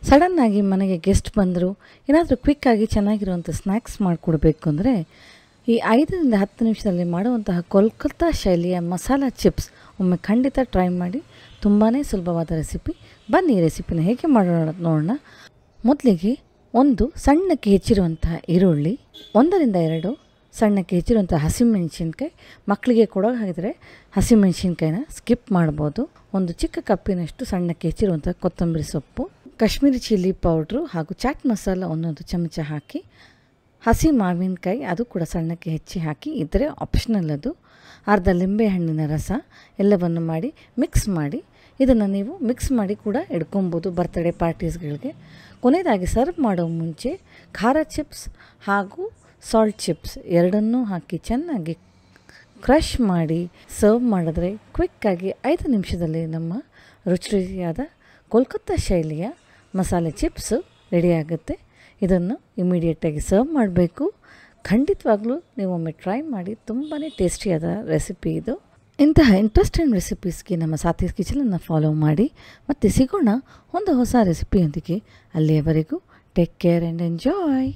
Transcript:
ಸಡನ್ನಾಗಿ ಮನೆಗೆ ಗೆಸ್ಟ್ ಬಂದರು, ಏನಾದರೂ ಕ್ವಿಕ್ಕಾಗಿ ಚೆನ್ನಾಗಿರುವಂಥ ಸ್ನ್ಯಾಕ್ಸ್ ಮಾಡಿಕೊಡ್ಬೇಕು ಅಂದರೆ ಈ 5ರಿಂದ 10 ನಿಮಿಷದಲ್ಲಿ ಮಾಡುವಂತಹ ಕೋಲ್ಕತ್ತಾ ಶೈಲಿಯ ಮಸಾಲ ಚಿಪ್ಸ್ ಒಮ್ಮೆ ಖಂಡಿತ ಟ್ರೈ ಮಾಡಿ. ತುಂಬಾ ಸುಲಭವಾದ ರೆಸಿಪಿ. ಬನ್ನಿ ಈ ರೆಸಿಪಿನ ಹೇಗೆ ಮಾಡೋಣ ನೋಡೋಣ. ಮೊದಲಿಗೆ ಒಂದು ಸಣ್ಣಕ್ಕೆ ಹೆಚ್ಚಿರುವಂತಹ ಈರುಳ್ಳಿ, 1ರಿಂದ 2 ಸಣ್ಣಕ್ಕೆ ಹೆಚ್ಚಿರುವಂಥ ಹಸಿಮೆಣಸಿನ್ಕಾಯಿ, ಮಕ್ಕಳಿಗೆ ಕೊಡೋ ಹಾಗಿದ್ರೆ ಹಸಿಮೆಣಸಿನ್ಕಾಯಿನ ಸ್ಕಿಪ್ ಮಾಡ್ಬೋದು. ಒಂದು ಚಿಕ್ಕ ಕಪ್ಪಿನಷ್ಟು ಸಣ್ಣಕ್ಕೆ ಹೆಚ್ಚಿರುವಂಥ ಕೊತ್ತಂಬರಿ ಸೊಪ್ಪು, ಕಾಶ್ಮೀರಿ ಚಿಲ್ಲಿ ಪೌಡ್ರು ಹಾಗೂ ಚಾಟ್ ಮಸಾಲ 1 ಚಮಚ ಹಾಕಿ, ಹಸಿ ಮಾವಿನಕಾಯಿ ಅದು ಕೂಡ ಸಣ್ಣಕ್ಕೆ ಹೆಚ್ಚಿ ಹಾಕಿ, ಇದ್ದರೆ ಆಪ್ಷನಲ್ ಅದು, ಅರ್ಧ ಲಿಂಬೆ ಹಣ್ಣಿನ ರಸ ಎಲ್ಲವನ್ನು ಮಾಡಿ ಮಿಕ್ಸ್ ಮಾಡಿ. ಇದನ್ನು ನೀವು ಮಿಕ್ಸ್ ಮಾಡಿ ಕೂಡ ಇಡ್ಕೊಬೋದು ಬರ್ತ್ಡೇ ಪಾರ್ಟೀಸ್ಗಳಿಗೆ. ಕೊನೆಯದಾಗಿ ಸರ್ವ್ ಮಾಡೋ ಮುಂಚೆ ಖಾರ ಚಿಪ್ಸ್ ಹಾಗೂ ಸಾಲ್ಟ್ ಚಿಪ್ಸ್ ಎರಡನ್ನೂ ಹಾಕಿ ಚೆನ್ನಾಗಿ ಕ್ರಷ್ ಮಾಡಿ ಸರ್ವ್ ಮಾಡಿದ್ರೆ ಕ್ವಿಕ್ಕಾಗಿ 5 ನಿಮಿಷದಲ್ಲಿ ನಮ್ಮ ರುಚಿಯಾದ ಕೋಲ್ಕತ್ತಾ ಶೈಲಿಯ ಮಸಾಲೆ ಚಿಪ್ಸು ರೆಡಿಯಾಗುತ್ತೆ. ಇದನ್ನು ಇಮಿಡಿಯೇಟಾಗಿ ಸರ್ವ್ ಮಾಡಬೇಕು. ಖಂಡಿತವಾಗ್ಲೂ ನೀವು ಒಮ್ಮೆ ಟ್ರೈ ಮಾಡಿ. ತುಂಬಾ ಟೇಸ್ಟಿಯಾದ ರೆಸಿಪಿ ಇದು. ಇಂತಹ ಇಂಟ್ರೆಸ್ಟಿಂಗ್ ರೆಸಿಪೀಸ್ಗೆ ನಮ್ಮ ಸಾಥೀಸ್ ಕಿಚನನ್ನು ಫಾಲೋ ಮಾಡಿ. ಮತ್ತು ಸಿಗೋಣ ಒಂದು ಹೊಸ ರೆಸಿಪಿಯೊಂದಿಗೆ. ಅಲ್ಲಿಯವರೆಗೂ ಟೇಕ್ ಕೇರ್ ಆ್ಯಂಡ್ ಎಂಜಾಯ್.